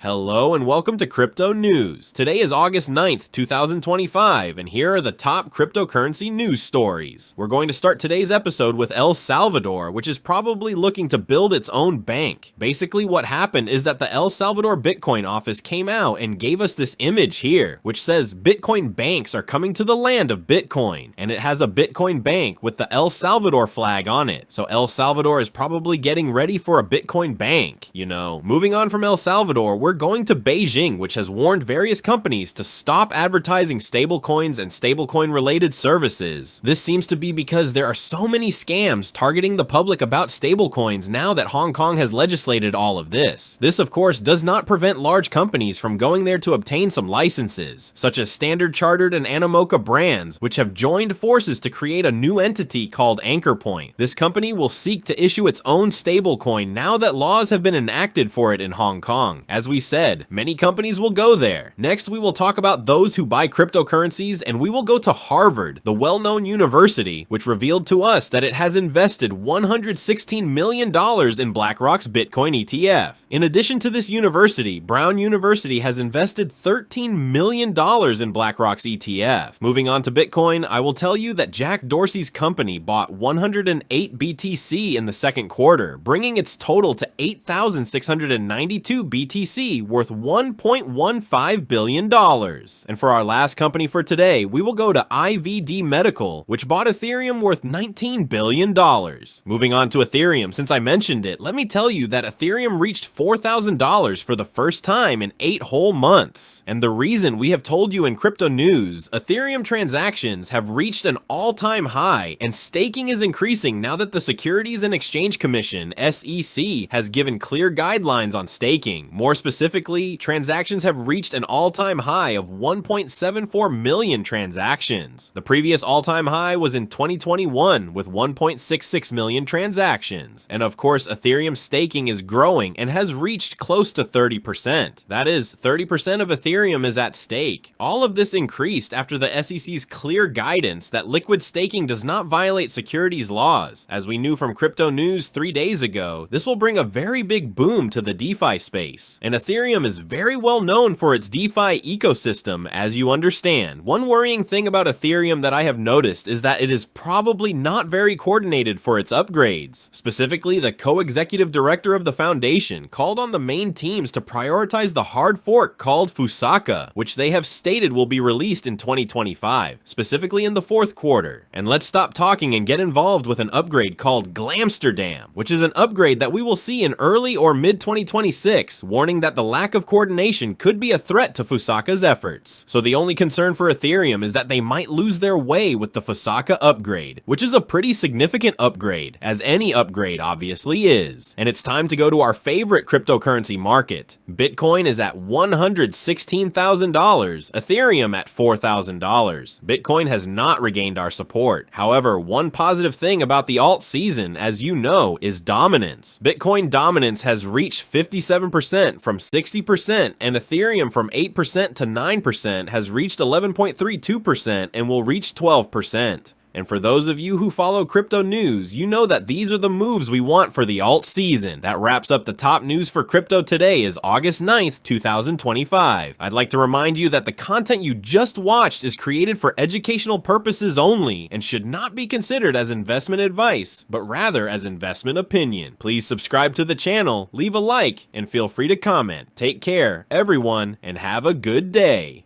Hello and welcome to Crypto News. Today is August 9th, 2025, and here are the top cryptocurrency news stories. We're going to start today's episode with El Salvador, which is probably looking to build its own bank. Basically what happened is that the El Salvador Bitcoin office came out and gave us this image here, which says Bitcoin banks are coming to the land of Bitcoin, and it has a Bitcoin bank with the El Salvador flag on it. So El Salvador is probably getting ready for a Bitcoin bank, you know. Moving on from El Salvador, we're going to Beijing, which has warned various companies to stop advertising stablecoins and stablecoin related services. This seems to be because there are so many scams targeting the public about stablecoins now that Hong Kong has legislated all of this. This, of course, does not prevent large companies from going there to obtain some licenses, such as Standard Chartered and Animoca Brands, which have joined forces to create a new entity called Anchorpoint. This company will seek to issue its own stablecoin now that laws have been enacted for it in Hong Kong. As we said, many companies will go there. Next, we will talk about those who buy cryptocurrencies, and we will go to Harvard, the well-known university, which revealed to us that it has invested $116 million in BlackRock's Bitcoin ETF. In addition to this university, Brown University has invested $13 million in BlackRock's ETF. Moving on to Bitcoin, I will tell you that Jack Dorsey's company bought 108 BTC in the second quarter, bringing its total to 8,692 BTC, worth $1.15 billion. And for our last company for today, we will go to IVD Medical, which bought Ethereum worth $19 billion. Moving on to Ethereum, since I mentioned it, let me tell you that Ethereum reached $4,000 for the first time in 8 whole months. And the reason we have told you in Crypto News, Ethereum transactions have reached an all-time high, and staking is increasing now that the Securities and Exchange Commission, SEC, has given clear guidelines on staking. More specifically, transactions have reached an all-time high of 1.74 million transactions. The previous all-time high was in 2021 with 1.66 million transactions. And of course, Ethereum staking is growing and has reached close to 30%. That is, 30% of Ethereum is at stake. All of this increased after the SEC's clear guidance that liquid staking does not violate securities laws. As we knew from Crypto News 3 days ago, this will bring a very big boom to the DeFi space. And Ethereum is very well known for its DeFi ecosystem, as you understand. One worrying thing about Ethereum that I have noticed is that it is probably not very coordinated for its upgrades. Specifically, the co-executive director of the foundation called on the main teams to prioritize the hard fork called Fusaka, which they have stated will be released in 2025, specifically in the fourth quarter. And let's stop talking and get involved with an upgrade called Glamsterdam, which is an upgrade that we will see in early or mid 2026, warning that the lack of coordination could be a threat to Fusaka's efforts. So the only concern for Ethereum is that they might lose their way with the Fusaka upgrade, which is a pretty significant upgrade, as any upgrade obviously is. And it's time to go to our favorite cryptocurrency market. Bitcoin is at $116,000, Ethereum at $4,000. Bitcoin has not regained our support. However, one positive thing about the alt season, as you know, is dominance. Bitcoin dominance has reached 57% from 60%, and Ethereum from 8% to 9% has reached 11.32% and will reach 12%. And for those of you who follow Crypto News, you know that these are the moves we want for the alt season. That wraps up the top news for crypto today is August 9th, 2025. I'd like to remind you that the content you just watched is created for educational purposes only and should not be considered as investment advice, but rather as investment opinion. Please subscribe to the channel, leave a like, and feel free to comment. Take care, everyone, and have a good day.